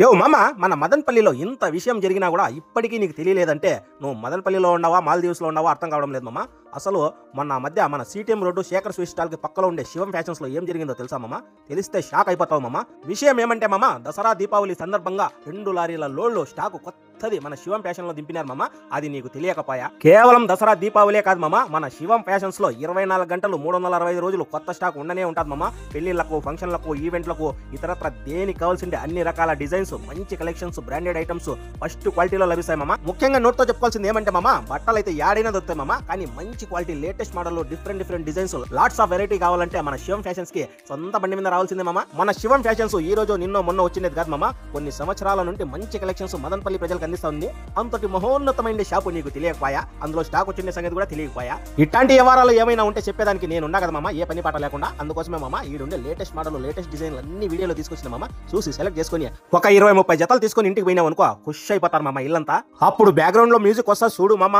యో మామ, మన మదనపల్లిలో ఇంత విషయం జరిగినా కూడా ఇప్పటికీ నీకు తెలియలేదంటే నువ్వు మదనపల్లిలో ఉన్నావా మాల్దీవ్స్లో ఉన్నావా అర్థం కావడం లేదు మామ. అసలు మొన్న మధ్య మన సిటిఎం రోడ్డు శేఖర్ స్వీట్ స్టాల్కి పక్కలో ఉండే శివం ఫ్యాషన్స్లో ఏం జరిగిందో తెలుసా మామ? తెలిస్తే షాక్ అయిపోతావు మామ. విషయం ఏమంటే మామ, దసరా దీపావళి సందర్భంగా 2 లారీల లోడ్లు స్టాకు కొత్తది మన శివం ఫ్యాషన్లో దింపినారు మామ. అది నీకు తెలియకపోయా? కేవలం దసరా దీపావళే కాదు మామ, మన శివం ఫ్యాషన్స్లో 24 గంటలు 365 రోజులు కొత్త స్టాక్ ఉండనే ఉంటుంది మామ. పెళ్లిళ్లకు, ఫంక్షన్లకు, ఈవెంట్లకు, ఇతరత్ర దేనికి కావాల్సిందే అన్ని రకాల డిజైన్స్, మంచి కలెక్షన్స్, బ్రాండెడ్ ఐటమ్స్ ఫస్ట్ క్వాలిటీలో లభిస్తాయి మామ. ముఖ్యంగా నోట్తో చెప్పుకోవాల్సింది ఏమంటే మామ, బట్టలు అయితే యాడైనా దొరుకుతాయి మామ, కానీ మంచి quality, latest model, different designs, lots of variety కావాలంటే మన శివం ఫ్యాషన్స్ కి సొంత బండి మీద రావాల్సిందే మామ. మన శివం ఫ్యాషన్స్ ఈ రోజు నిన్నో మొన్న వచ్చినది కాదు మామ, కొన్ని సంవత్సరాల నుండి మంచి కలెక్షన్స్ మదనపల్లి ప్రజలకు అందిస్తుంది. అంతటి మహోన్నతమైన షాపు నీకు తెలియకపోయా? అందులో స్టాక్ వచ్చిన సంగతి కూడా తెలియకపోయా? ఇట్లాంటి వ్యవహారాలు ఏమైనా ఉంటే చెప్పేదానికి నేను ఉన్నా కదా మామ, ఏ పని పాట లేకుండా. అందుకోసమే మామ ఈడుండే లేటెస్ట్ మోడల్, లేటెస్ట్ డిజైన్లు అన్ని వీడియోలో తీసుకొచ్చిన మామ. చూసి సెలెక్ట్ చేసుకుని ఒక 20-30 జతలు తీసుకొని ఇంటికి పోయినావు అనుకో, ఖుష్ అయిపోతారు మామ ఇల్లంతా. అప్పుడు బ్యాక్గ్రౌండ్ లో మ్యూజిక్ వస్తా చూడు మామ.